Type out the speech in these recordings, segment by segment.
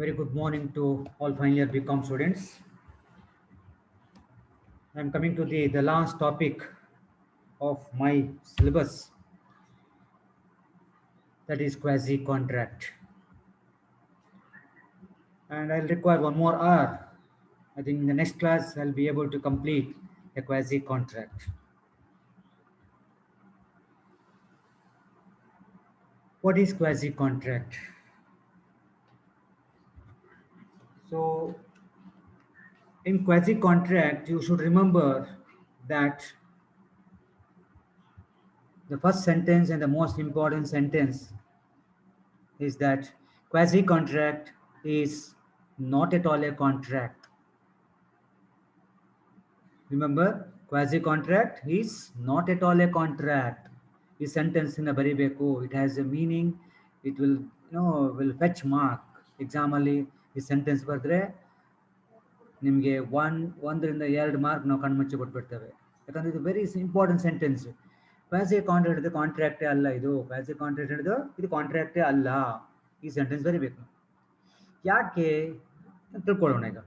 Very good morning to all final year BCom students. I am coming to the last topic of my syllabus, that is quasi contract. And I'll require one more hour. I think in the next class I'll be able to complete a quasi contract. What is quasi contract? So in quasi contract, you should remember that the first sentence and the most important sentence is that quasi contract is not at all a contract. Remember, quasi contract is not at all a contract. ಈ sentence ಬರಿಬೇಕು. It has a meaning. It will fetch mark. ಎಕ್ಸಾಮಲ್ಲಿ ಈ sentence ಬರೆದ್ರೆ ನಿಮಗೆ ಒಂದರಿಂದ 2 mark ನಾವು ಕಣ್ಮುಚ್ಚಿ ಕೊಟ್ಬಿಡ್ತೇವೆ. ಯಾಕಂದ್ರೆ ಇದು very important sentence. Quasi contract ಹಿಡಿದು ಕಾಂಟ್ರಾಕ್ಟೇ ಅಲ್ಲ ಇದು. ಕ್ವಾಸಿ ಕಾಂಟ್ರಾಕ್ಟ್ ಹಿಡಿದು ಇದು ಕಾಂಟ್ರಾಕ್ಟೇ ಅಲ್ಲ. ಈ ಸೆಂಟೆನ್ಸ್ ಬರಿಬೇಕು. ಯಾಕೆ ತಿಳ್ಕೊಳ್ಳೋಣ ಈಗ.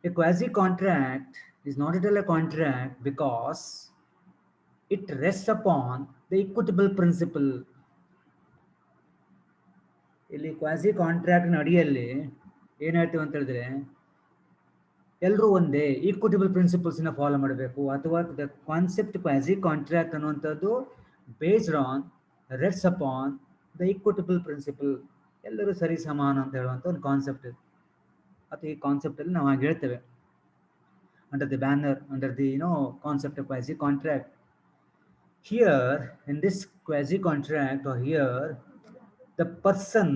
A quasi contract is not at all a contract because it rests upon the equitable principle. ಇಲ್ಲಿ ಕ್ವಾಸಿ ಕಾಂಟ್ರಾಕ್ಟ್ ಅಡಿಯಲ್ಲಿ ಏನಾಯ್ತು ಅಂತ ಹೇಳಿದ್ರೆ ಎಲ್ಲರೂ ಒಂದೇ ಈಕ್ವಿಟಬಲ್ ಪ್ರಿನ್ಸಿಪಲ್ಸ್ ಫಾಲೋ ಮಾಡಬೇಕು. ಅಥವಾ ದ ಕಾನ್ಸೆಪ್ಟ್ ಕ್ವಾಸಿ ಕಾಂಟ್ರಾಕ್ಟ್ ಅನ್ನುವಂಥದ್ದು based on rests upon the equitable principle. ಎಲ್ಲರೂ ಸರಿ ಸಮಾನ ಅಂತ ಹೇಳುವಂಥ ಒಂದು ಕಾನ್ಸೆಪ್ಟ್ ಇದೆ. ಅಥವಾ ಈ ಕಾನ್ಸೆಪ್ಟ್ ಅಲ್ಲಿ ನಾವು ಹಾಗೆ ಹೇಳ್ತೇವೆ under the banner, under the concept of quasi contract. Here in this quasi contract, or here the person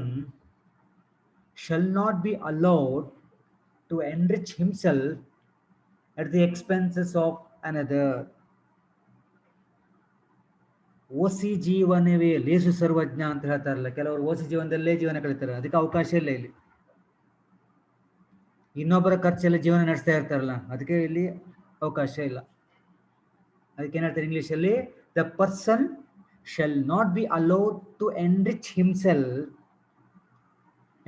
shall not be allowed to enrich himself at the expenses of another. ಓಸಿ ಜೀವನವೇ ಲೇಸು ಸರ್ವಜ್ಞ ಅಂತ ಹೇಳ್ತಾರಲ್ಲ, ಕೆಲವರು ಓಸಿ ಜೀವನದಲ್ಲೇ ಜೀವನ ಕಳೀತಾರೆ, ಅದಕ್ಕೆ ಅವಕಾಶ ಇಲ್ಲ ಇಲ್ಲಿ. ಇನ್ನೊಬ್ಬರ ಖರ್ಚಲ್ಲಿ ಜೀವನ ನಡೆಸ್ತಾ ಇರ್ತಾರಲ್ಲ, ಅದಕ್ಕೆ ಇಲ್ಲಿ ಅವಕಾಶ ಇಲ್ಲ. ಅದಕ್ಕೆ ಏನಾಗ್ತಾರೆ ಇಂಗ್ಲಿಷಲ್ಲಿ, the person shall not be allowed to enrich himself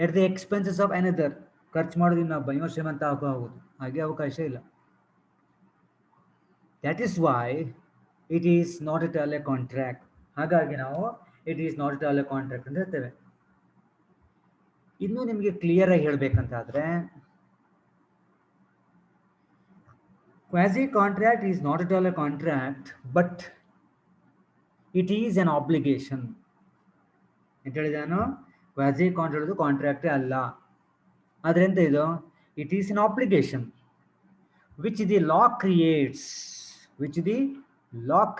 at the expenses of another. ಖರ್ಚು ಮಾಡೋದು ಇನ್ನೊಬ್ಬ, ಇವ ಶ್ರೀಮಂತ ಆಗೋದು, ಹಾಗೆ ಅವಕಾಶ ಇಲ್ಲ. That is why it is not at all a contract. ಹಾಗಾಗಿ ನಾವು it is not at all a contract ಅಂತ ಹೇಳ್ತೇವೆ. ಇನ್ನೂ ನಿಮಗೆ ಕ್ಲಿಯರ್ ಆಗಿ ಹೇಳ್ಬೇಕಂತಾದ್ರೆ, quasi contract is not at all a contract, but it is an obligation. ಅಂತ ಹೇಳಿದಾನು, quasi contract ಕಾಂಟ್ರಾಕ್ಟೇ ಅಲ್ಲ. ಆದ್ರೆ ಎಂತ ಇದು, it is an obligation which the law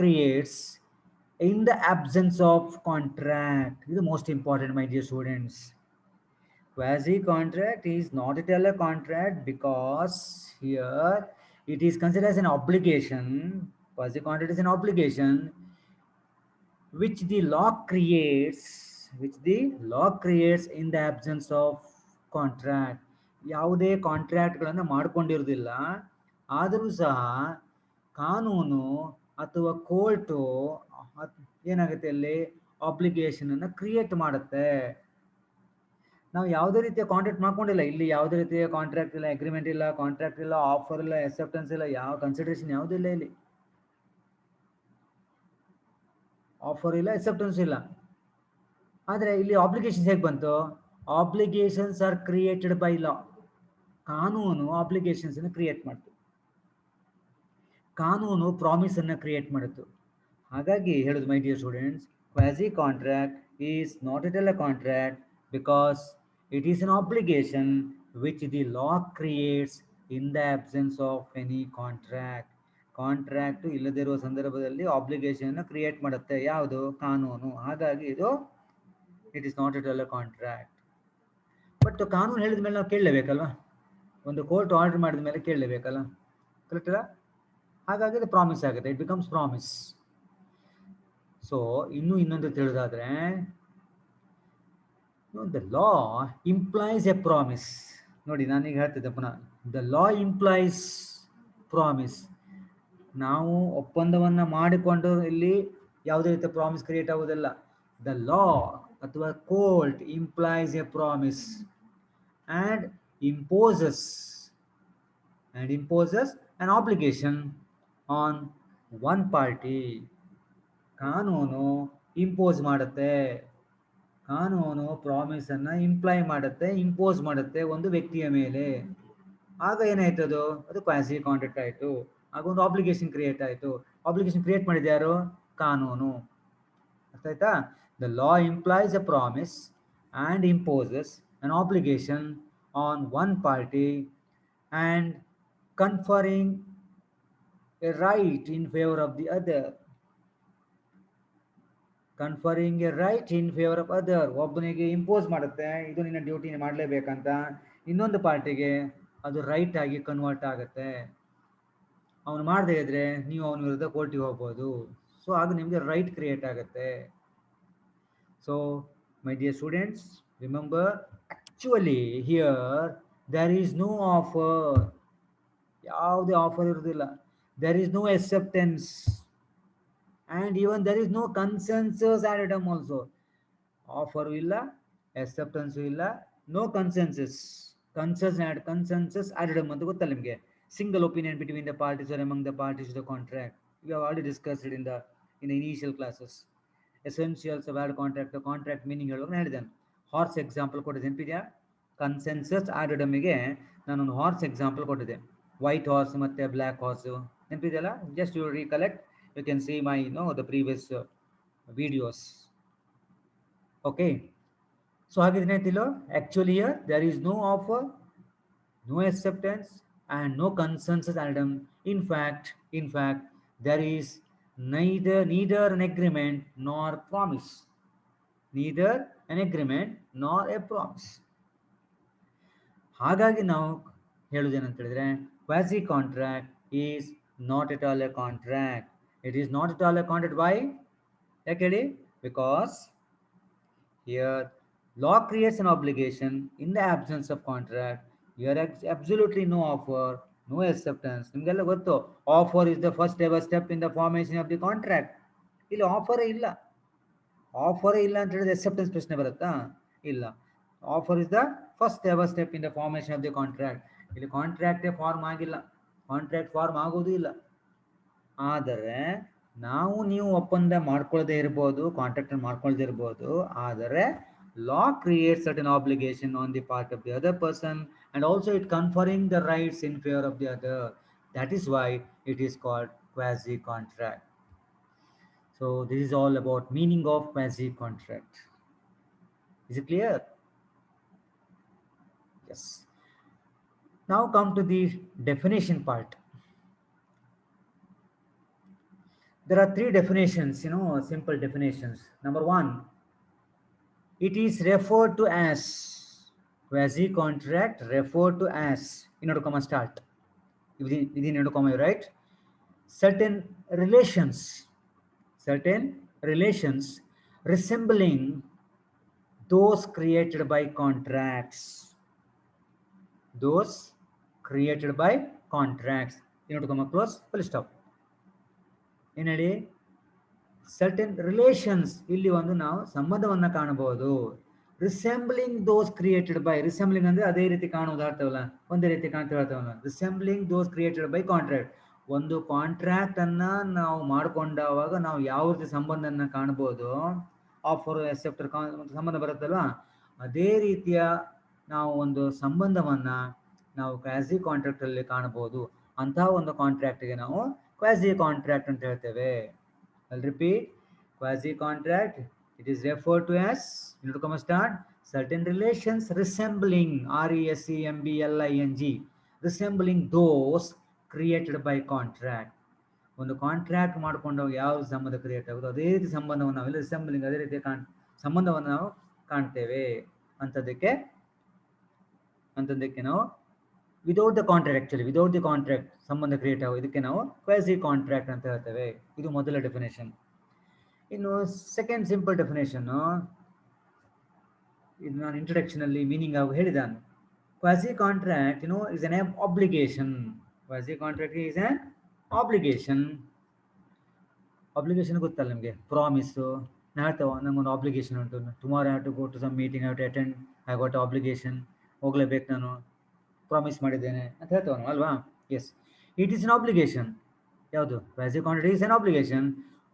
creates, in the absence of contract. ಇದು most important my dear students. Quasi contract is not at all a contract because here it is considered as an obligation. Quasi contract is an obligation which the law creates in the absence of contract. ಯಾವುದೇ ಕಾಂಟ್ರಾಕ್ಟ್ಗಳನ್ನು ಮಾಡ್ಕೊಂಡಿರೋದಿಲ್ಲ, ಆದರೂ ಸಹ ಕಾನೂನು ಅಥವಾ court ಏನಾಗುತ್ತೆ ಅಲ್ಲಿ obligation ಅನ್ನು create ಮಾಡುತ್ತೆ. ನಾವು ಯಾವುದೇ ರೀತಿಯ ಕಾಂಟ್ರಾಕ್ಟ್ ಮಾಡ್ಕೊಂಡಿಲ್ಲ, ಇಲ್ಲಿ ಯಾವುದೇ ರೀತಿಯ ಕಾಂಟ್ರಾಕ್ಟ್ ಇಲ್ಲ, ಅಗ್ರಿಮೆಂಟ್ ಇಲ್ಲ, ಕಾಂಟ್ರಾಕ್ಟ್ ಇಲ್ಲ, ಆಫರ್ ಇಲ್ಲ, ಅಕ್ಸೆಪ್ಟೆನ್ಸ್ ಇಲ್ಲ, ಯಾವ ಕನ್ಸಿಡರೇಷನ್ ಯಾವುದಿಲ್ಲ. ಇಲ್ಲಿ ಆಫರ್ ಇಲ್ಲ, ಅಕ್ಸೆಪ್ಟೆನ್ಸ್ ಇಲ್ಲ. ಆದರೆ ಇಲ್ಲಿ ಆಬ್ಲಿಗೇಷನ್ಸ್ ಹೇಗೆ ಬಂತು? ಆಬ್ಲಿಗೇಷನ್ಸ್ ಆರ್ ಕ್ರಿಯೇಟೆಡ್ ಬೈ ಲಾ. ಕಾನೂನು ಆಬ್ಲಿಗೇಷನ್ಸ್ ಅನ್ನು ಕ್ರಿಯೇಟ್ ಮಾಡ್ತು, ಕಾನೂನು ಪ್ರಾಮಿಸ್ ಅನ್ನು ಕ್ರಿಯೇಟ್ ಮಾಡಿತು. ಹಾಗಾಗಿ ಹೇಳುದು ಮೈ dear students, quasi contract is not at all a contract because it is an obligation which the law creates in the absence of any contract. Contract ಇಲ್ಲದೇ ಇರುವ ಸಂದರ್ಭದಲ್ಲಿ ಆಬ್ಲಿಗೇಷನ್ ಕ್ರಿಯೇಟ್ ಮಾಡುತ್ತೆ ಯಾವುದು? ಕಾನೂನು. ಹಾಗಾಗಿ ಇದು it is not at all a contract. But ಕಾನೂನು ಹೇಳಿದ ಮೇಲೆ ನಾವು ಕೇಳಲೇಬೇಕಲ್ವ, ಒಂದು ಕೋರ್ಟ್ ಆರ್ಡರ್ ಮಾಡಿದ ಮೇಲೆ ಕೇಳಲೇಬೇಕಲ್ಲ, ಕರೆಕ್ಟ್ ಅಲ್ಲ? ಹಾಗಾಗಿ ಇದು ಪ್ರಾಮಿಸ್ ಆಗುತ್ತೆ, ಇಟ್ ಬಿಕಮ್ಸ್ ಪ್ರಾಮಿಸ್. ಸೊ ಇನ್ನೊಂದು ತಿಳಿದಾದ್ರೆ, the law implies a promise. ನೋಡಿ, ನಾನೀಗ ಹೇಳ್ತಿದ್ದೆ ಪುನಃ, the law implies promise. ನಾವು ಒಪ್ಪಂದವನ್ನ ಮಾಡಿಕೊಂಡು ಇಲ್ಲಿ ಯಾವುದೇ ರೀತಿಯ ಪ್ರಾಮಿಸ್ ಕ್ರಿಯೇಟ್ ಆಗುವುದಿಲ್ಲ. the law ಅಥವಾ court implies a promise. and imposes an obligation on one party. ಕಾನೂನು ಇಂಪೋಸ್ ಮಾಡುತ್ತೆ, ಕಾನೂನು ಪ್ರಾಮಿಸ್ ಅನ್ನ ಇಂಪ್ಲೈ ಮಾಡುತ್ತೆ, ಇಂಪೋಸ್ ಮಾಡುತ್ತೆ ಒಂದು ವ್ಯಕ್ತಿಯ ಮೇಲೆ. ಆಗ ಏನಾಯ್ತು, ಅದು ಕ್ವಾಸಿ ಕಾಂಟ್ರಾಕ್ಟ್ ಆಯ್ತು. ಆಗ ಒಂದು ಆಬ್ಲಿಗೇಷನ್ ಕ್ರಿಯೇಟ್ ಆಯ್ತು. ಆಬ್ಲಿಗೇಷನ್ ಕ್ರಿಯೇಟ್ ಮಾಡಿದ ಯಾರು? ಕಾನೂನು. ಅರ್ಥ ಆಯ್ತಾ? The law implies a promise and imposes an obligation on one party and conferring a right in favor of the other. Conferring a right in favor of other. ಒಬ್ಬನಿಗೆ impose ಮಾಡುತ್ತೆ, ಇದು ನಿನ್ನ duty ಮಾಡಲೇಬೇಕಂತ. ಇನ್ನೊಂದು ಪಾರ್ಟಿಗೆ ಅದು ರೈಟ್ ಆಗಿ convert ಆಗುತ್ತೆ. ಅವನು ಮಾಡದೇ ಇದ್ರೆ ನೀವು ಅವನ ವಿರುದ್ಧ ಕೋರ್ಟಿಗೆ ಹೋಗ್ಬೋದು. ಸೊ ಆಗ ನಿಮಗೆ ರೈಟ್ ಕ್ರಿಯೇಟ್ ಆಗುತ್ತೆ. So my dear students, remember, actually here there is no offer. ಯಾವುದೇ ಆಫರ್ ಇರುವುದಿಲ್ಲ. There is no acceptance and even there is no consensus added also. Offer ಇಲ್ಲ, acceptance ಇಲ್ಲ, no consensus. Consensus added ಅಂತ ಗೊತ್ತಲ್ಲ ನಿಮಗೆ. Single opinion between the parties or among the parties to the contract. We have already discussed it in the initial classes. Essentials of valid contract, the contract meaning ಹೇಳುವಾಗ ಹೇಳಿದ್ದೇನೆ. Horse example ಕೊಟ್ಟಿದೆ, ನೆನಪಿದೆಯಾ? Consensus ಆಡಮ್ಗೆ ನಾನೊಂದು horse example ಕೊಟ್ಟಿದ್ದೆ. White horse ಮತ್ತೆ black horse, ನೆನಪಿದೆಯಲ್ಲ? Just you recollect, you can see my the previous videos. Okay, so ಹಾಗಿದ್ರೆ ಏನಾಯ್ತಿಲ್ಲೋ, actually here there is no offer, no acceptance and no consensus added. In fact there is neither an agreement nor promise. Neither an agreement nor a promise. ಹಾಗಾಗಿ ನಾವು ಹೇಳುವುದೇನಂತ ಹೇಳಿದ್ರೆ, quasi contract is not at all a contract. It is not at all a contract. Why? ಯಾಕೆ ಹೇಳಿ? Because here law creates an obligation in the absence of contract. Here absolutely no offer, no acceptance. ನಿಮಗೆಲ್ಲ ಗೊತ್ತು, offer is the first ever step in the formation of the contract. ಇಲ್ಲಿ ಆಫರೇ ಇಲ್ಲ ಅಂತ ಹೇಳಿದ್ರೆ acceptance ಪ್ರಶ್ನೆ ಬರುತ್ತಾ? ಇಲ್ಲ. Offer is the first ever step in the formation of the contract. ಇಲ್ಲಿ ಕಾಂಟ್ರಾಕ್ಟೇ ಫಾರ್ಮ್ ಆಗಿಲ್ಲ, ಕಾಂಟ್ರಾಕ್ಟ್ ಫಾರ್ಮ್ ಆಗೋದು ಇಲ್ಲ. ಆದರೆ ನೀವು ಒಪ್ಪಂದ ಮಾಡ್ಕೊಳ್ಳದೆ ಇರ್ಬೋದು, ಕಾಂಟ್ರಾಕ್ಟ್ ಮಾಡ್ಕೊಳ್ಳದೆ ಇರ್ಬೋದು, ಆದರೆ law creates certain obligation on the part of the other person and also it conferring the rights in favor of the other. That is why it is called quasi contract. So this is all about meaning of quasi contract. Is it clear? Yes. Now come to the definition part. There are three definitions, simple definitions. Number one, it is referred to as, quasi contract referred to as, inverted comma start, within inverted comma, right? Certain relations resembling those created by contracts. Inverted comma close, full stop. ಏನೇಳಿ? Certain relations, ಇಲ್ಲಿ ಒಂದು ನಾವು ಸಂಬಂಧವನ್ನ ಕಾಣಬಹುದು. Resembling those created by, resembling ಅಂದ್ರೆ ಅದೇ ರೀತಿ ಕಾಣುವುದು ಅರ್ಥವಲ್ಲ, ಒಂದೇ ರೀತಿ ಕಾಣ್ತಿರ್ತವಲ್ಲ. Resembling those created by contract. ಒಂದು ಕಾಂಟ್ರಾಕ್ಟ್ ಅನ್ನ ನಾವು ಮಾಡಿಕೊಂಡಾಗ ನಾವು ಯಾವ ರೀತಿ ಸಂಬಂಧನ ಕಾಣಬಹುದು, ಆಫರ್ ಅಕ್ಸೆಪ್ಟರ್ ಸಂಬಂಧ ಬರುತ್ತಲ್ವಾ, ಅದೇ ರೀತಿಯ ನಾವು ಒಂದು ಸಂಬಂಧವನ್ನ ನಾವು ಕ್ವಾಸಿ ಕಾಂಟ್ರಾಕ್ಟ್ ಅಲ್ಲಿ ಕಾಣಬಹುದು. ಅಂತಹ ಒಂದು ಕಾಂಟ್ರಾಕ್ಟ್ಗೆ ನಾವು ಕ್ವಾಸಿ ಕಾಂಟ್ರಾಕ್ಟ್ ಅಂತ ಹೇಳ್ತೇವೆ. I'll repeat, quasi contract, it is referred to as, inverted comma start, certain relations resembling, resembling, resembling those created by contract. ಒಂದು ಕಾಂಟ್ರಾಕ್ಟ್ ಮಾಡ್ಕೊಂಡಾಗ ಯಾವ ಸಂಬಂಧ ಕ್ರಿಯೇಟ್ ಆಗುತ್ತೋ ಅದೇ ರೀತಿ ಸಂಬಂಧವನ್ನು ನಾವೆಲ್ಲ ರಿಸೆಂಬ್ಲಿಂಗ್, ಅದೇ ರೀತಿಯ ಸಂಬಂಧವನ್ನು ನಾವು ಕಾಣ್ತೇವೆ. ಅಂತದಕ್ಕೆ ನಾವು without the contract, actually without the contract ಸಂಬಂಧ ಕ್ರಿಯೇಟ್ ಆಗೋ ಇದಕ್ಕೆ ನಾವು ಕ್ವಾಸಿ ಕಾಂಟ್ರಾಕ್ಟ್ ಅಂತ ಹೇಳ್ತೇವೆ. ಇದು ಮೊದಲ ಡೆಫಿನೇಷನ್. ಇನ್ನು ಸೆಕೆಂಡ್ ಸಿಂಪಲ್ ಡೆಫಿನೇಷನ್, ಇದು ನಾನು ಇಂಟ್ರೊಡಕ್ಷನ್ ಅಲ್ಲಿ ಮೀನಿಂಗ್ ಆಗಿ ಹೇಳಿದಾನು. Quasi contract is an obligation. Quasi contract is an obligation. Obligation ಗೊತ್ತಲ್ಲ ನಿಮಗೆ, ಪ್ರಾಮಿಸು. ನಾ ಹೇಳ್ತೇವೆ ನಂಗೊಂದು ಆಬ್ಲಿಗೇಷನ್ ಉಂಟು, tomorrow have to go to some meeting, have to attend, I got obligation. ಹೋಗ್ಲೇಬೇಕು, ನಾನು ಪ್ರಾಮಿಸ್ ಮಾಡಿದ್ದೇನೆ ಅಂತ ಹೇಳ್ತವನು ಅಲ್ವಾ. Yes, it is an obligation. ಯಾವುದು? Quasi contract is an obligation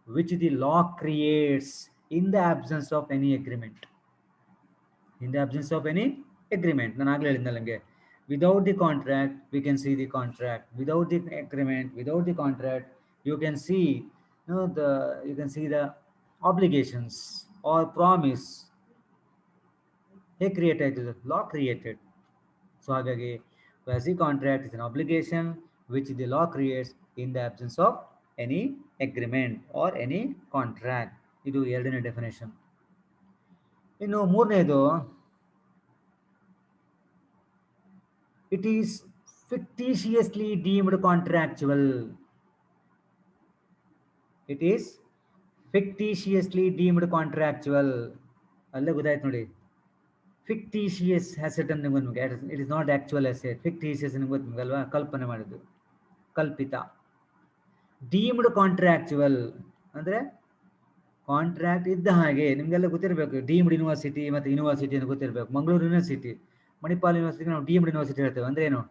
which the law creates in the absence of any agreement. In the absence of any agreement, ನಾನು ಆಗಲೇ ಹೇಳಿದ್ನಲ್ಲ ನಿಮಗೆ, without the contract we can see the contract, without the agreement, without the contract you can see, you can see the obligations or promise. He created, the law created. So ಹಾಗಾಗಿ quasi contract is an obligation which the law creates in the absence of any agreement or any contract. ಇದು ಎರಡನೇ definition. ಇನ್ನು ಮೂರನೇದು, it is fictitiously deemed contractual. It is fictitiously deemed contractual. ಅಲ್ಲೇ ಗೊತ್ತಾಯ್ತು ನೋಡಿ, fictitious asset ಅಂತ ನಿಮ್ಗೆ ಗೊತ್ತು, it is not actual asset. Fictitious ನಿಮ್ಗೆ ಗೊತ್ತು ನಿಮ್ಗಲ್ವಾ, ಕಲ್ಪನೆ ಮಾಡಿದ್ದು, ಕಲ್ಪಿತ. ಡೀಮ್ಡ್ ಕಾಂಟ್ರಾಕ್ಚುವಲ್ ಅಂದರೆ ಕಾಂಟ್ರಾಕ್ಟ್ ಇದ್ದ ಹಾಗೆ. ನಿಮಗೆಲ್ಲ ಗೊತ್ತಿರಬೇಕು, ಡೀಮ್ಡ್ ಯೂನಿವರ್ಸಿಟಿ ಮತ್ತು ಯೂನಿವರ್ಸಿಟಿ ಅಂತ ಗೊತ್ತಿರಬೇಕು. ಮಂಗಳೂರು ಯೂನಿವರ್ಸಿಟಿ, ಮಣಿಪಾಲ್ ಯೂನಿವರ್ಸಿಟಿ ನಾವು ಡೀಮ್ಡ್ ಯೂನಿವರ್ಸಿಟಿ ಹೇಳ್ತೇವೆ. ಅಂದ್ರೆ ಏನು?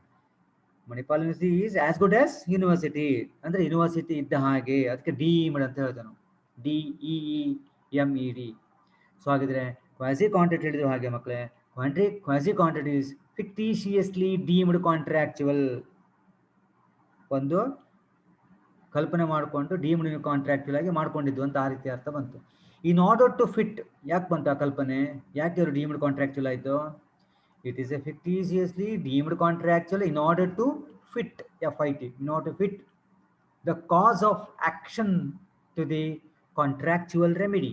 Manipal university is as good as university, ಅಂದ್ರೆ ಯೂನಿವರ್ಸಿಟಿ ಇದ್ದ ಹಾಗೆ, ಅದಕ್ಕೆ ಡೀಮ್ಡ್ ಅಂತ ಹೇಳ್ತಾನೆ, DEEMED. ಸೊ ಹಾಗಿದ್ರೆ ಕ್ವಾಸಿ ಕಾಂಟ್ರಾಕ್ಟ್ ಹೇಳಿದ್ರು ಹಾಗೆ ಮಕ್ಕಳೇ, quasi contract is fictitiously deemed contractual. ಒಂದು ಕಲ್ಪನೆ ಮಾಡಿಕೊಂಡು ಡೀಮ್ಡ್ ಕಾಂಟ್ರಾಕ್ಚುವಲ್ ಆಗಿ ಮಾಡ್ಕೊಂಡಿದ್ದು ಅಂತ ಆ ರೀತಿ ಅರ್ಥ ಬಂತು. ಇನ್ ಆರ್ಡರ್ ಟು ಫಿಟ್, ಯಾಕೆ ಬಂತು ಆ ಕಲ್ಪನೆ, ಯಾಕೆ ಅವರು ಡೀಮ್ಡ್ ಕಾಂಟ್ರಾಕ್ಚುವಲ್ ಆಯಿತು? It is a fictitiously deemed contractual in order to fit, FIT, in order to fit the cause of action to the contractual remedy.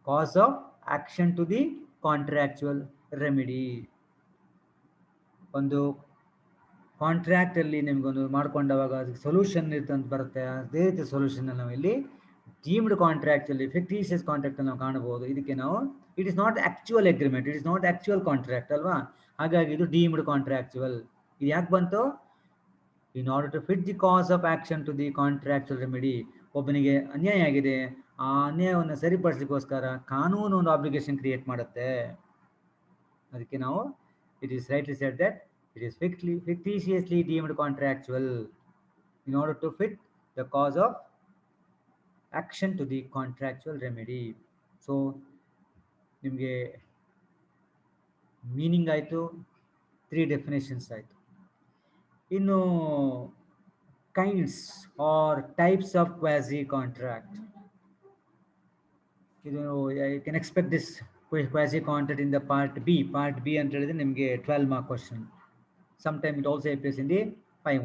Cause of action to the contractual remedy. ಒಂದು contract ಅಲ್ಲಿ ನಿಮ್ಗೊಂದು ಮಾಡ್ಕೊಂಡವಾಗ ಅದಕ್ಕೆ solution ಇರ್ತಂತ ಬರುತ್ತೆ, ಅದೇ ರೀತಿ solution ನಾವು ಇಲ್ಲಿ deemed contract ಅಲ್ಲಿ, ಫಿಕ್ಟಿಷಿಯಸ್ ಕಾಂಟ್ರಾಕ್ಟ್ ಅಲ್ಲಿ ನಾವು ಕಾಣಬಹುದು. ಇದಕ್ಕೆ ನಾವು, it is not actual agreement, it is not actual contract ಅಲ್ವಾ, ಹಾಗಾಗಿ ಇದು ಡೀಮ್ಡ್ ಕಾಂಟ್ರಾಕ್ಚುವಲ್. ಇದು ಯಾಕೆ ಬಂತು? In order to fit the cause of action to the contractual remedy. ಒಬ್ಬನಿಗೆ ಅನ್ಯಾಯ ಆಗಿದೆ, ಆ ಅನ್ಯಾಯವನ್ನು ಸರಿಪಡಿಸಲಿಕ್ಕೋಸ್ಕರ ಕಾನೂನು ಒಂದು ಆಬ್ಲಿಗೇಷನ್ ಕ್ರಿಯೇಟ್ ಮಾಡುತ್ತೆ. ಅದಕ್ಕೆ ನಾವು, it is rightly said that it is fictitiously deemed contractual in order to fit the cause of action to the contractual remedy. So ನಿಮಗೆ ಮೀನಿಂಗ್ ಆಯಿತು, 3 ಡೆಫಿನೇಷನ್ಸ್ ಆಯಿತು. ಇನ್ನು kinds or types of quasi contract. ಇದು you can expect this quasi contract in the part B. Part B ಅಂತ ಹೇಳಿದ್ರೆ ನಿಮಗೆ 12 mark question. Some time it also appears in the 5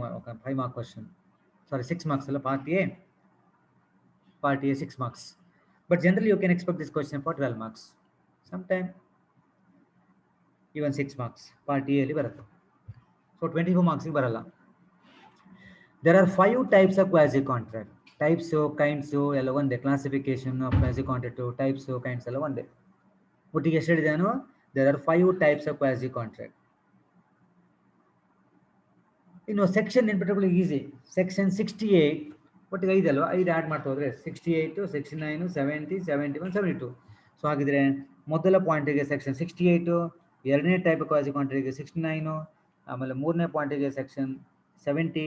mark question. Sorry 6 marks ಅಲ್ಲ, part A 6 marks, but generally you can expect this question for 12 marks, sometime even 6 marks part A ಅಲ್ಲಿ ಬರುತ್ತೆ. So 24 marks ಗೆ ಬರಲ್ಲ. There are 5 types of quasi contract. Types, kinds ಎಲ್ಲ ಒಂದೇ, classification of quasi contract, types, kinds ಎಲ್ಲ ಒಂದೇ. ಒಟ್ಟಿಗೆ ಎಷ್ಟು ಹೇಳಿದೆ ನಾನು? There are 5 types of quasi contract. ಇನ್ನು ಸೆಕ್ಷನ್ ಇನ್ ಪರ್ಟಿಕ್ಯುಲರ್ ಈಸಿ, ಸೆಕ್ಷನ್ 68 ಒಟ್ಟಿಗೆ 5 ಅಲ್ವಾ, 5 ಆ್ಯಡ್ ಮಾಡ್ತಾ ಹೋದ್ರೆ 68, 69, 70, 71, 72. ಸೊ ಹಾಗಿದ್ರೆ ಮೊದಲ ಪಾಯಿಂಟಿಗೆ ಸೆಕ್ಷನ್ 68, ಎರಡನೇ ಟೈಪ್ ಕ್ವಾಸಿ ಕಾಂಟ್ರಾಕ್ಟ್ಗೆ 69, ಆಮೇಲೆ ಮೂರನೇ ಪಾಯಿಂಟಿಗೆ ಸೆಕ್ಷನ್ 70,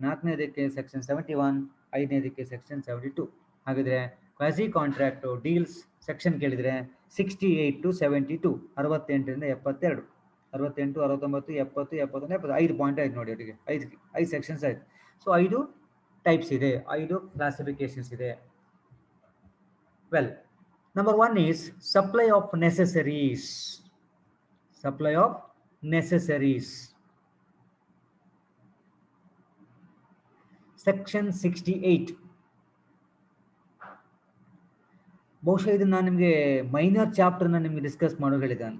ನಾಲ್ಕನೇದಕ್ಕೆ ಸೆಕ್ಷನ್ 71, ಐದನೇದಕ್ಕೆ ಸೆಕ್ಷನ್ 72. ಹಾಗಿದ್ರೆ ಕ್ವಾಸಿ ಕಾಂಟ್ರಾಕ್ಟ್ ಡೀಲ್ಸ್ ಸೆಕ್ಷನ್ ಕೇಳಿದರೆ 68 to 72, 68ರಿಂದ 72, 68, 69, 70, 71, 70, 5 ಪಾಯಿಂಟ್ ಆಯ್ತು ನೋಡಿ, ಅವರಿಗೆ 5 ಸೆಕ್ಷನ್ಸ್ ಆಯ್ತು. ಸೊ 5 ಟೈಪ್ಸ್ ಇದೆ, 5 ಕ್ಲಾಸಿಫಿಕೇಶನ್ಸ್ ಇದೆ. Well, number 1 is supply of ನೆಸೆಸರೀಸ್. Supply of ನೆಸೆಸರೀಸ್, section 68. ಬಹುಶಃ ಇದನ್ನು ನಾನು ನಿಮಗೆ ಮೈನರ್ ಚಾಪ್ಟರ್ನ ನಿಮಗೆ ಡಿಸ್ಕಸ್ ಮಾಡೋ ಹೇಳಿದ್ದಾನೆ.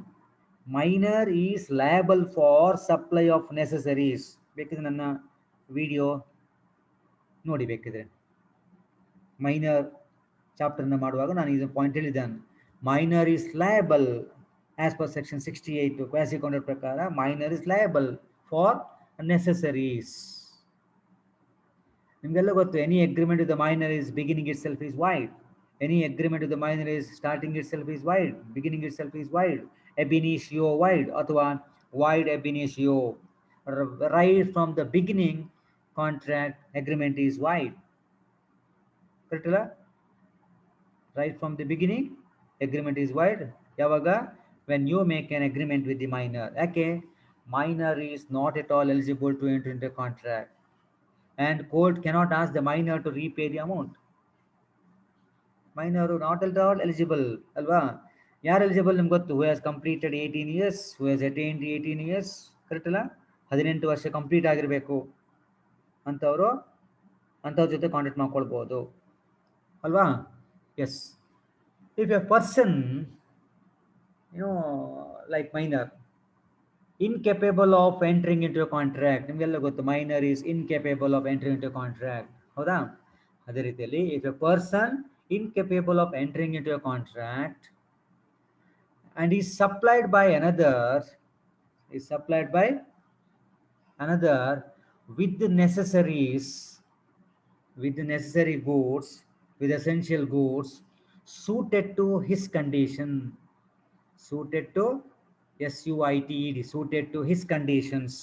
Minor is liable for supply of ನೆಸೆಸರೀಸ್. ಬೇಕಿದ್ರೆ ನನ್ನ ವಿಡಿಯೋ ನೋಡಿ, ಬೇಕಿದ್ರೆ ಮೈನರ್ ಚಾಪ್ಟರ್ನ ಮಾಡುವಾಗ ನಾನು ಇದನ್ನು ಪಾಯಿಂಟ್ ಹೇಳಿದ್ದಾನೆ. Minor is liable as per section 68 quasi contract ಪ್ರಕಾರ. Minor is liable for necessaries. ನಿಮಗೆಲ್ಲ ಗೊತ್ತು, any agreement with the minor is beginning itself is void. Any agreement with the minor is starting itself is wide, beginning itself is wide. ab initio void ಅಥವಾ void ab initio. Right from the beginning contract agreement is void. Correct ಅಲ್ಲ? Right from the beginning agreement is void. ಯಾವಾಗ? When you make an agreement with the minor. ಯಾಕೆ? Minor is not at all eligible to enter into a contract, and court cannot ask the minor to repay the amount. Minor not at all eligible ಅಲ್ವಾ? ಯಾರು eligible ನಿಮ್ಗೆ ಗೊತ್ತು? Who has completed 18 years, who has attained 18 years. Correct ಅಲ್ಲ? 18 ವರ್ಷ complete ಆಗಿರಬೇಕು ಅಂಥವ್ರು ಅಂಥವ್ರ ಜೊತೆ ಕಾಂಟ್ಯಾಕ್ಟ್ ಮಾಡ್ಕೊಳ್ಬೋದು ಅಲ್ವಾ? Yes. If a person like minor incapable of entering into a contract, ನಿಮಗೆಲ್ಲ ಗೊತ್ತು minor is incapable of entering into contract, ಹೌದಾ? ಅದೇ ರೀತಿಯಲ್ಲಿ if a person incapable of entering into a contract and is supplied by another with the necessary goods, with essential goods suited to his condition, suited to his conditions.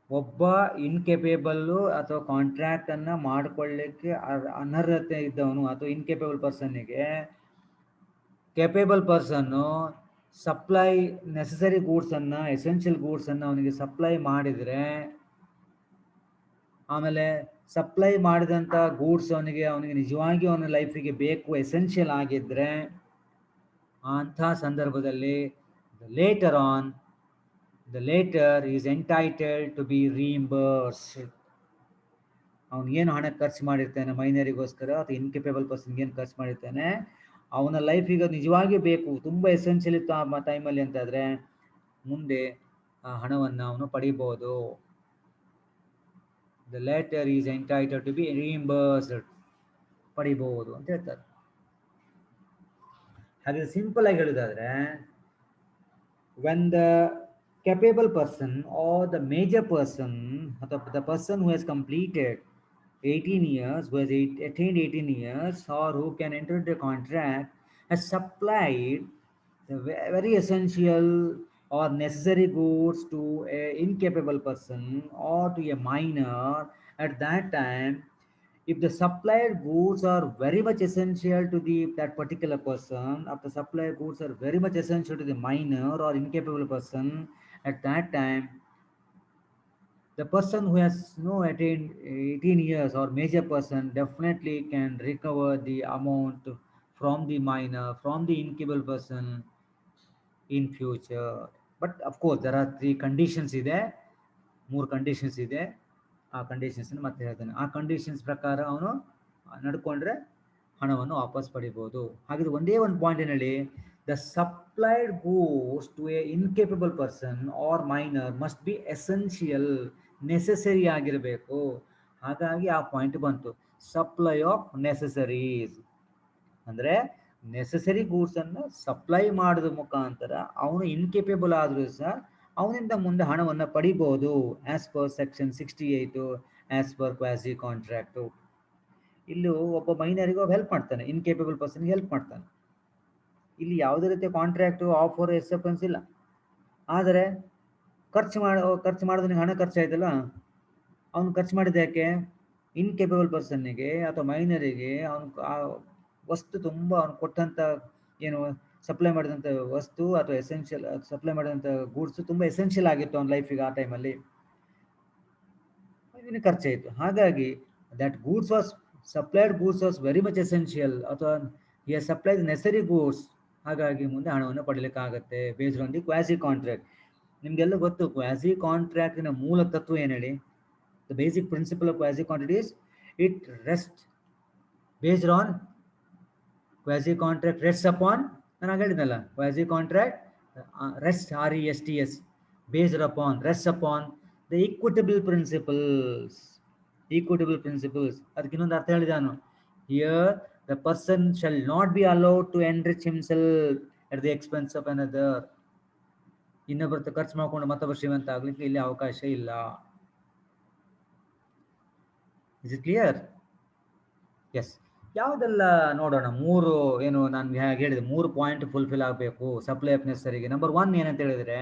ಒಬ್ಬ ಇನ್ಕೆಪೇಬಲ್ಲು ಅಥವಾ contract ಅನ್ನ ಮಾಡ್ಕೊಳ್ಳಿಕ್ಕೆ ಅನರ್ಹತೆ ಇದ್ದವನು ಅಥವಾ ಇನ್ಕೆಪೇಬಲ್ ಪರ್ಸನ್ನಿಗೆ ಕೆಪೇಬಲ್ ಪರ್ಸನ್ನು supply necessary goods ಅನ್ನ, essential goods ಅನ್ನ ಅವನಿಗೆ ಸಪ್ಲೈ ಮಾಡಿದ್ರೆ, ಆಮೇಲೆ ಸಪ್ಲೈ ಮಾಡಿದಂಥ ಗೂಡ್ಸ್ ಅವನಿಗೆ ನಿಜವಾಗಿ ಅವನ ಲೈಫಿಗೆ ಬೇಕು, ಎಸೆನ್ಷಿಯಲ್ ಆಗಿದ್ರೆ, ಅಂಥ ಸಂದರ್ಭದಲ್ಲಿ the later is entitled to be reimbursed. ಅವನು ಏನು ಹಣ ಖರ್ಚು ಮಾಡಿರ್ತಾನೆ ಮೈನರಿಗೋಸ್ಕರ ಅಥವಾ ಇನ್ಕೆಪೇಬಲ್ ಪರ್ಸನ್ಗೆ ಏನು ಖರ್ಚು ಮಾಡಿರ್ತಾನೆ, ಅವನ ಲೈಫಿಗೆ ನಿಜವಾಗಿ ಬೇಕು, ತುಂಬ ಎಸೆನ್ಷಿಯಲ್ ಇತ್ತು ಆ ಟೈಮಲ್ಲಿ ಅಂತಾದರೆ ಮುಂದೆ ಆ ಹಣವನ್ನು ಅವನು ಪಡಿಬೋದು. The later is entitled to be reimbursed, ಪಡಿಬಹುದು ಅಂತ ಹೇಳ್ತಾರೆ. ಹಾಗೆ ಸಿಂಪಲ್ ಆಗಿ ಹೇಳೋದಾದ್ರೆ, when the capable person or the major person, the person who has completed 18 years, who has attained 18 years, or who can enter into a contract, has supplied the very essential or necessary goods to a incapable person or to a minor, at that time, if the supplied goods are very much essential to that particular person, if the supplied goods are very much essential to the minor or incapable person, at that time, the person who has attained 18 years or major person definitely can recover the amount from the minor, from the incapable person in future. But of course, there are 3 conditions ಇದೆ, 3 conditions ಇದೆ. ಆ conditions ಮತ್ತೆ ಹೇಳ್ತಾನೆ. ಆ conditions ಪ್ರಕಾರ ಅವನು ನಡ್ಕೊಂಡ್ರೆ ಹಣವನ್ನು ವಾಪಸ್ ಪಡಿಬಹುದು. ಹಾಗಿದ್ರೆ ಒಂದೇ ಒಂದು ಪಾಯಿಂಟಿನಲ್ಲಿ the supplied goods to a incapable person or minor must be essential, necessary ಆಗಿರಬೇಕು. ಹಾಗಾಗಿ ಆ ಪಾಯಿಂಟ್ ಬಂತು, ಸಪ್ಲೈ ಆಫ್ ನೆಸೆಸರೀಸ್ ಅಂದರೆ ನೆಸೆಸರಿ ಗೂಡ್ಸ್ ಅನ್ನು ಸಪ್ಲೈ ಮಾಡೋದ್ರ ಮುಖಾಂತರ ಅವನು ಇನ್ಕೇಪೇಬಲ್ ಆದರೂ ಸಹ ಅವನಿಂದ ಮುಂದೆ ಹಣವನ್ನು ಪಡಿಬಹುದು, as per section 68 as per quasi contract. ಇಲ್ಲಿ ಒಬ್ಬ ಮೈನರಿಗೆ ಹೆಲ್ಪ್ ಮಾಡ್ತಾನೆ, ಇನ್ಕೇಪಬಲ್ ಪರ್ಸನ್ಗೆ ಹೆಲ್ಪ್ ಮಾಡ್ತಾನೆ. ಇಲ್ಲಿ ಯಾವುದೇ ರೀತಿಯ ಕಾಂಟ್ರಾಕ್ಟು ಆಫರ್ ಎಕ್ಸೆಪ್ಟೆನ್ಸ್ ಇಲ್ಲ. ಆದರೆ ಖರ್ಚು ಮಾಡೋದನಿಗೆ ಹಣ ಖರ್ಚಾಯ್ತಲ್ಲ, ಅವನು ಖರ್ಚು ಮಾಡಿದ ಯಾಕೆ? ಇನ್ಕೇಪಬಲ್ ಪರ್ಸನ್ನಿಗೆ ಅಥವಾ ಮೈನರಿಗೆ ಅವನು ಆ ವಸ್ತು ತುಂಬ ಅವನು ಕೊಟ್ಟಂಥ ಏನು ಸಪ್ಲೈ ಮಾಡಿದಂಥ ವಸ್ತು ಅಥವಾ ಎಸೆನ್ಷಿಯಲ್ ಸಪ್ಲೈ ಮಾಡಿದಂಥ ಗೂಡ್ಸು ತುಂಬ ಎಸೆನ್ಷಿಯಲ್ ಆಗಿತ್ತು ಅವನ ಲೈಫಿಗೆ ಆ ಟೈಮಲ್ಲಿ, ಇದನ್ನು ಖರ್ಚಾಯಿತು. ಹಾಗಾಗಿ that goods was supplied goods was very much essential, ಅಥವಾ ಈ ಸಪ್ಲೈಡ್ ನೆಸರಿ ಗೂಡ್ಸ್, ಹಾಗಾಗಿ ಮುಂದೆ ಹಣವನ್ನು ಪಡೀಲಿಕ್ಕಾಗತ್ತೆ based on the quasi contract. ನಿಮಗೆಲ್ಲ ಗೊತ್ತು ಕ್ವಾಸಿ ಕಾಂಟ್ರಾಕ್ಟಿನ ಮೂಲ ತತ್ವ ಏನು ಹೇಳಿ? The basic principle of quasi contract is it rest based on quasi contract rest upon, ನಾನು ಹೇಳಿದ್ನಲ್ಲ, quasi contract rest RESTS based upon, rest upon the equitable principles. ಅದಕ್ಕೆ ಇನ್ನೊಂದು ಅರ್ಥ ಹೇಳಿದಾನು, here the person shall not be allowed to enrich himself at the expense of another. ಇನ್ನೊಬ್ಬರ ಖರ್ಚು ಮಾಡ್ಕೊಂಡು ಮತ್ತೊಬ್ಬರು ಶ್ರೀಮಂತ ಆಗ್ಲಿಕ್ಕೆ ಇಲ್ಲಿ ಅವಕಾಶ ಇಲ್ಲ. Is it clear? ಎಸ್. ಯಾವುದೆಲ್ಲ ನೋಡೋಣ. ಮೂರು ಏನು ನಾನು ಹೇಳಿದೆ, 3 ಪಾಯಿಂಟ್ ಫುಲ್ಫಿಲ್ ಆಗಬೇಕು ಸಪ್ಲೈ ಆಫ್ ನೆಸರಿಗೆ. ನಂಬರ್ 1 ಏನಂತ ಹೇಳಿದ್ರೆ,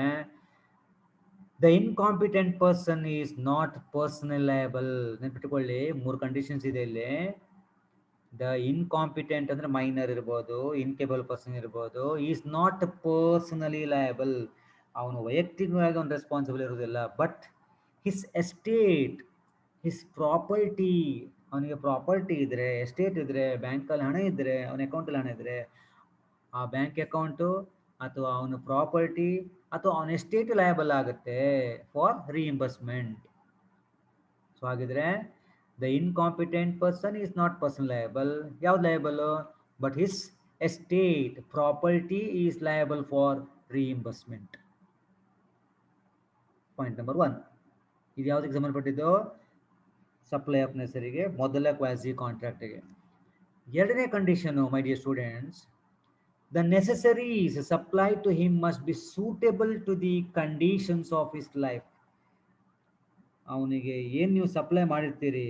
the incompetent person is not personal liable. ನೆನ್ಪಿಟ್ಕೊಳ್ಳಿ, 3 ಕಂಡೀಷನ್ಸ್ ಇದೆ ಇಲ್ಲಿ. ದ ಇನ್ಕಾಂಪಿಟೆಂಟ್ ಅಂದ್ರೆ ಮೈನರ್ ಇರ್ಬೋದು, ಇನ್ಕೇಬಲ್ ಪರ್ಸನ್ ಇರ್ಬೋದು, ಈಸ್ ನಾಟ್ ಪರ್ಸನಲಿ ಲಯಬಲ್. ಅವನು ವೈಯಕ್ತಿಕವಾಗಿ ಒಂದು ರೆಸ್ಪಾನ್ಸಿಬಲ್ ಇರೋದಿಲ್ಲ. But his estate, his property, ಅವನಿಗೆ ಪ್ರಾಪರ್ಟಿ ಇದ್ರೆ, ಎಸ್ಟೇಟ್ ಇದ್ರೆ, ಬ್ಯಾಂಕಲ್ಲಿ ಹಣ ಇದ್ರೆ, ಅವನ ಅಕೌಂಟಲ್ಲಿ ಹಣ ಇದ್ರೆ, ಆ ಬ್ಯಾಂಕ್ ಅಕೌಂಟು ಅಥವಾ ಅವನ ಪ್ರಾಪರ್ಟಿ ಅಥವಾ ಅವನ ಎಸ್ಟೇಟ್ ಲಯಬಲ್ ಆಗುತ್ತೆ ಫಾರ್ ರೀಇಂಬರ್ಸ್ಮೆಂಟ್. ಸೊ ಹಾಗಿದ್ರೆ the incompetent person is not person liable. ಯಾವ್ದು liable? But his estate property is liable for reimbursement. Point number 1. ಇದು ಯಾವುದಕ್ಕೆ ಸಂಬಂಧಪಟ್ಟಿದ್ದು? ಸಪ್ಲೈ ಆಫ್ ನೆಸರಿಗೆ, ಮೊದಲ ಕ್ವಾಸಿ ಕಾಂಟ್ರಾಕ್ಟ್ಗೆ. ಎರಡನೇ condition, my dear students, the necessaries supply to him must be suitable to the conditions of his life. ಅವನಿಗೆ ಏನು ನೀವು supply ಮಾಡಿರ್ತೀರಿ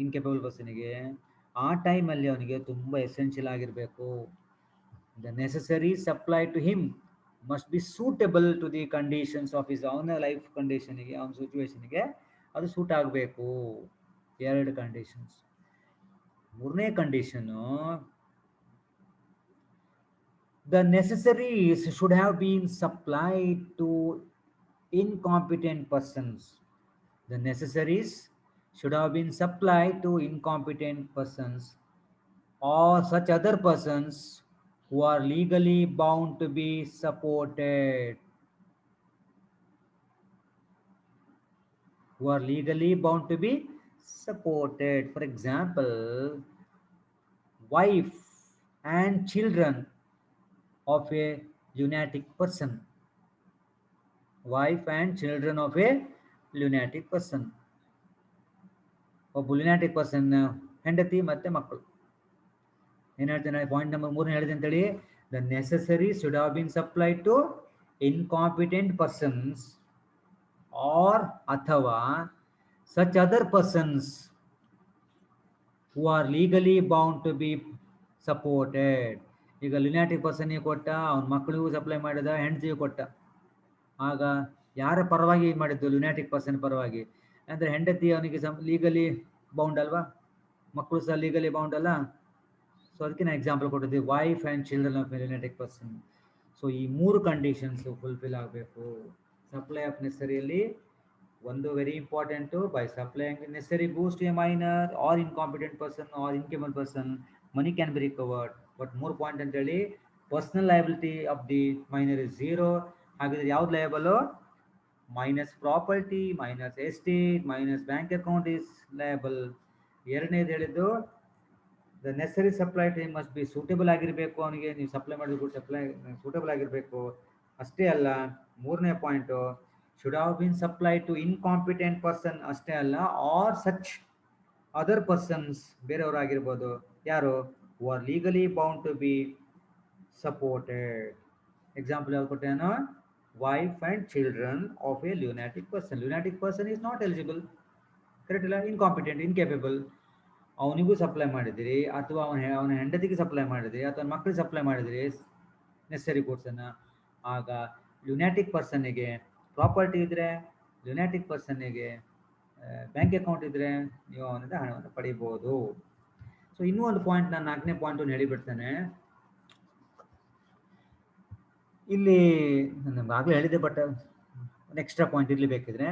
incapable ಪರ್ಸನಿಗೆ, ಆ ಟೈಮಲ್ಲಿ ಅವನಿಗೆ ತುಂಬ ಎಸೆನ್ಷಿಯಲ್ ಆಗಿರಬೇಕು. The necessary supply to him must be suitable to the conditions of his, ಅವನ life ಕಂಡೀಷನಿಗೆ, ಅವನ ಸಿಚುವೇಶನ್ಗೆ ಅದು ಸೂಟ್ ಆಗಬೇಕು. 2 ಕಂಡೀಷನ್ಸ್. ಮೂರನೇ condition, the necessaries should have been supplied to incompetent persons. The necessaries should have been supplied to incompetent persons or such other persons who are legally bound to be supported. Who are legally bound to be supported. For example, wife and children of a lunatic person. Wife and children of a lunatic person. ಒಬ್ಬ ಲ್ಯುನಾಟಿಕ್ person ಹೆಂಡತಿ ಮತ್ತೆ ಮಕ್ಕಳು. ಏನು ಹೇಳ್ತೇನೆ, point number 3 ಹೇಳಿದೆ ಅಂತೇಳಿ, the necessary should have been supplied to incompetent persons or ಅಥವಾ such other persons who are legally bound to be supported. ಈಗ ಲ್ಯುನಾಟಿಕ್ ಪರ್ಸನ್ಗೆ ಕೊಟ್ಟ, ಅವನ ಮಕ್ಕಳಿಗೂ ಸಪ್ಲೈ ಮಾಡಿದ, ಹೆಂಡತಿಗೂ ಕೊಟ್ಟ. ಆಗ ಯಾರ ಪರವಾಗಿ ಮಾಡಿದ್ದು? ಲ್ಯುನಾಟಿಕ್ ಪರ್ಸನ್ ಪರವಾಗಿ. ಅಂದರೆ ಹೆಂಡತಿ ಅವನಿಗೆ ಲೀಗಲಿ ಬೌಂಡ್ ಅಲ್ವಾ, ಮಕ್ಕಳು ಸಹ ಲೀಗಲಿ ಬೌಂಡ್ ಅಲ್ಲ. ಸೊ ಅದಕ್ಕೆ ನಾನು ಎಕ್ಸಾಂಪಲ್ ಕೊಟ್ಟಿದ್ದೆ, wife and children of lunatic person. So ಈ 3 ಕಂಡೀಷನ್ಸ್ ಫುಲ್ಫಿಲ್ ಆಗಬೇಕು ಸಪ್ಲೈ ಆಫ್ ನೆಸರಿಯಲ್ಲಿ. ಒಂದು very important, by supplying necessary goods to a minor or incompetent person or incapable person, money can be recovered. But 3 point ಅಂತೇಳಿ, personal liability of the minor is 0. ಹಾಗಿದ್ರೆ ಯಾವ್ದು liable? Minor's property, minor's estate, minor's bank account is liable. ಎರಡನೇದು ಹೇಳಿದ್ದು, the necessary supply to him must be suitable ಆಗಿರಬೇಕು. ಅವನಿಗೆ ನೀವು supply ಮಾಡಿದ good supply suitable ಆಗಿರಬೇಕು. ಅಷ್ಟೇ ಅಲ್ಲ, ಮೂರನೇ point, should have been supply to incompetent person. ಅಷ್ಟೇ ಅಲ್ಲ, ಆರ್ ಸಚ್ ಅದರ್ ಪರ್ಸನ್ಸ್, ಬೇರೆಯವರಾಗಿರ್ಬೋದು. ಯಾರು? Who are legally bound to be supported. Example ಯಾವ್ದು ಕೊಟ್ಟೇನೋ? wife and children of a lunatic person. Lunatic person is not eligible, correct ಇಲ್ಲ, incompetent, incapable. ಅವನಿಗೂ supply ಮಾಡಿದಿರಿ ಅಥವಾ ಅವನ ಹೆಂಡತಿಗೆ ಸಪ್ಲೈ ಮಾಡಿದಿರಿ ಅಥವಾ ಮಕ್ಕಳಿಗೆ ಸಪ್ಲೈ ಮಾಡಿದಿರಿ ನೆಸರಿ ಗೂಡ್ಸನ್ನು. ಆಗ ಲ್ಯುನಾಟಿಕ್ ಪರ್ಸನ್ನಿಗೆ ಪ್ರಾಪರ್ಟಿ ಇದ್ದರೆ, ಲ್ಯುನಾಟಿಕ್ ಪರ್ಸನ್ನಿಗೆ ಬ್ಯಾಂಕ್ ಅಕೌಂಟ್ ಇದ್ದರೆ ನೀವು ಅವನಿಂದ ಹಣವನ್ನು ಪಡಿಬೋದು. ಸೊ ಇನ್ನೂ ಒಂದು ಪಾಯಿಂಟ್, ನಾನು 4ನೇ ಪಾಯಿಂಟನ್ನು ಹೇಳಿಬಿಡ್ತೇನೆ. ಇಲ್ಲಿ ನಾನು ಆಗಲೇ ಹೇಳಿದೆ, ಬಟ್ ಒಂದು ಎಕ್ಸ್ಟ್ರಾ ಪಾಯಿಂಟ್ ಇರಲಿ ಬೇಕಿದ್ರೆ.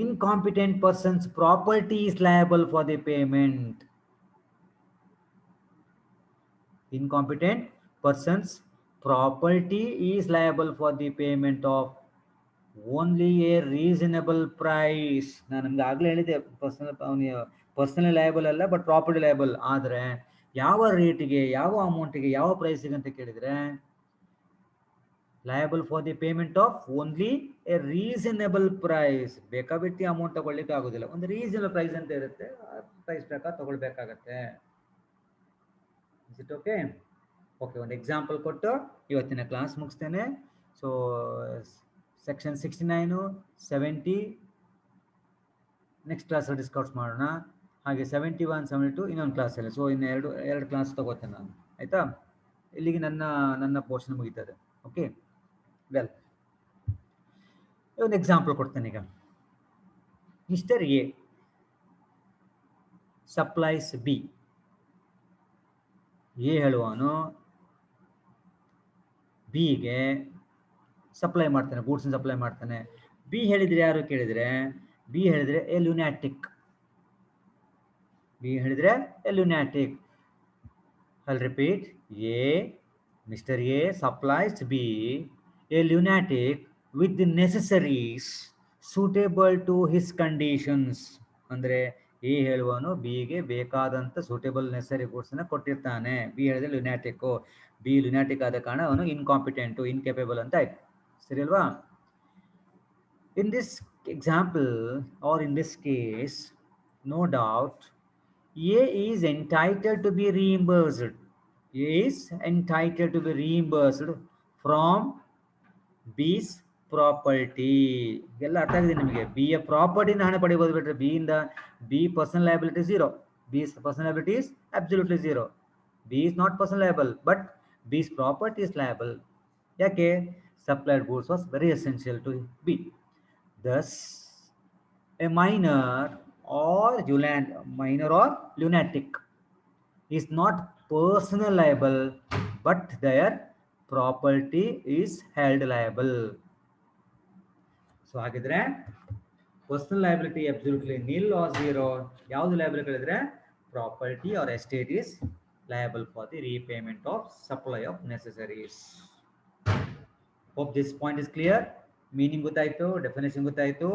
Incompetent persons property is liable for the payment. Incompetent persons property is liable for the payment of only a reasonable price. ನಾನು ನಮ್ಗೆ ಆಗಲೇ ಹೇಳಿದೆ, ಪರ್ಸನಲ್ ಲಯಬಲ್ ಅಲ್ಲ, ಬಟ್ ಪ್ರಾಪರ್ಟಿ ಲಯಬಲ್. ಆದರೆ ಯಾವ ರೇಟಿಗೆ, ಯಾವ ಅಮೌಂಟಿಗೆ, ಯಾವ ಪ್ರೈಸಿಗೆ ಅಂತ ಕೇಳಿದರೆ, liable for the payment of only a reasonable price. ಬೇಕಾಬಿಟ್ಟಿ ಅಮೌಂಟ್ ತಗೊಳ್ಳಿಕ್ಕೆ ಆಗೋದಿಲ್ಲ, ಒಂದು ರೀಸನಬಲ್ ಪ್ರೈಸ್ ಅಂತ ಇರುತ್ತೆ, ಆ ಪ್ರೈಸ್ ಪ್ರಕಾರ ತಗೊಳ್ಬೇಕಾಗತ್ತೆ. Is it okay? ಓಕೆ, ಒಂದು ಎಕ್ಸಾಂಪಲ್ ಕೊಟ್ಟು ಇವತ್ತಿನ ಕ್ಲಾಸ್ ಮುಗಿಸ್ತೇನೆ. ಸೊ ಸೆಕ್ಷನ್ 69, 70 ನೆಕ್ಸ್ಟ್ ಕ್ಲಾಸಲ್ಲಿ ಡಿಸ್ಕಸ್ ಮಾಡೋಣ. ಹಾಗೆ 71 72 ಇನ್ನೊಂದು ಕ್ಲಾಸಲ್ಲಿ. ಸೊ ಇನ್ನು ಎರಡು ಕ್ಲಾಸ್ ತಗೋತೇನೆ ನಾನು, ಆಯಿತಾ? ಇಲ್ಲಿಗೆ ನನ್ನ ಪೋರ್ಷನ್ ಮುಗೀತದೆ. ಓಕೆ, ವೆಲ್, ಒಂದು ಎಕ್ಸಾಂಪಲ್ ಕೊಡ್ತೇನೆ ಈಗ. Mr A supplies B. A ಹೇಳುವನು ಬಿಗೆ ಸಪ್ಲೈ ಮಾಡ್ತಾನೆ, ಗೂಡ್ಸ್ ಸಪ್ಲೈ ಮಾಡ್ತಾನೆ. ಬಿ ಹೇಳಿದ್ರೆ ಯಾರು ಕೇಳಿದ್ರೆ, ಬಿ ಹೇಳಿದ್ರೆ ಎ ಲುನಾಟಿಕ್. ಬಿ ಹೇಳಿದ್ರೆ A ಲುನಾಟಿಕ್. I'll repeat. Mr. A supplies B a lunatic with the necessaries suitable to his conditions. ಅಂದ್ರೆ ಎ ಹೇಳುವನು ಬಿಗೆ ಬೇಕಾದಂತ ಸೂಟೇಬಲ್ ನೆಸರಿ ಗೂಡ್ಸ್ ನ ಕೊಟ್ಟಿರ್ತಾನೆ. ಬಿ ಹೇಳಿದ್ರೆ ಲುನಾಟಿಕ್. ಬಿ ಲುನಾಟಿಕ್ ಆದ ಕಾರಣ ಅವನು ಇನ್ಕಾಂಪಿಟೆಂಟ್, ಇನ್ಕೇಪಬಲ್ ಅಂತ ಆಯ್ತು. ಸರಿ ಅಲ್ವಾ? In this example or in this case, no doubt A is entitled to be reimbursed. A is entitled to be reimbursed from B's property. ಎಲ್ಲ ಅರ್ಥ ಆಗಿದೆ ನಿಮಗೆ? ಬಿ ಯ ಪ್ರಾಪರ್ಟಿನ ಹಣ ಪಡೆಯಬಹುದು. ಬಿಟ್ರೆ ಬಿ ಇಂದ B personal liability 0. B's personal liability is absolutely 0. B is not personal liable, but B's property is liable. ಯಾಕೆ? Supplied goods was very essential to B. Thus, a minor or lunatic is not personal liable, but their property is held liable. So ಹಾಗಿದ್ರೆ personal liability absolutely nil or 0. ಯಾವುದು liable ಹೇಳಿದ್ರೆ property or estate is liable for the repayment of supply of necessaries. Hope this point is clear. Meaning ಗೊತ್ತಾಯ್ತು, definition ಗೊತ್ತಾಯ್ತು.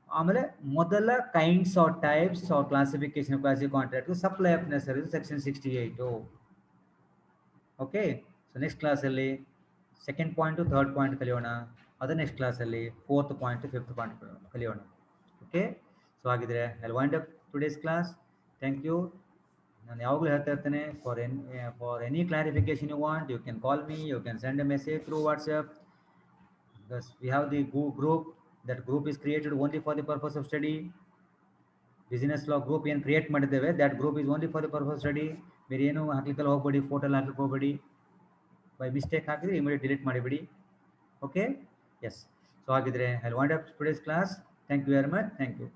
ಆಮೇಲೆ ಮೊದಲ kinds or types or classification of quasi contract, supply of necessaries, section 68. Okay, so next ಕ್ಲಾಸಲ್ಲಿ second point third point ಕಲಿಯೋಣ. ಅದು next ಕ್ಲಾಸಲ್ಲಿ fourth point fifth point ಕಲಿಯೋಣ. Okay, so ಹಾಗಿದ್ರೆ I wind up today's class. Thank you. ನಾನು ಯಾವಾಗಲೂ ಹೇಳ್ತಾ ಇರ್ತೇನೆ, for any clarification you want, you can call me, you can send a message through WhatsApp. Thus, we have the group. That group is created only for the purpose of study. Business law group ಏನು create ಮಾಡಿದ್ದೇವೆ, that group is only for the purpose of study. ಬೇರೆ ಏನು ಹಾಕ್ಲಿಕ್ಕೆ ಹೋಗ್ಬೇಡಿ, photo ಹಾಕ್ಲಿಕ್ಕೆ ಹೋಗ್ಬೇಡಿ. By mistake ಹಾಕಿದ್ರೆ immediate delete ಮಾಡಿಬಿಡಿ. Okay, yes. ಸೊ ಹಾಗಿದ್ರೆ I will wind up today's class. Thank you very much. Thank you.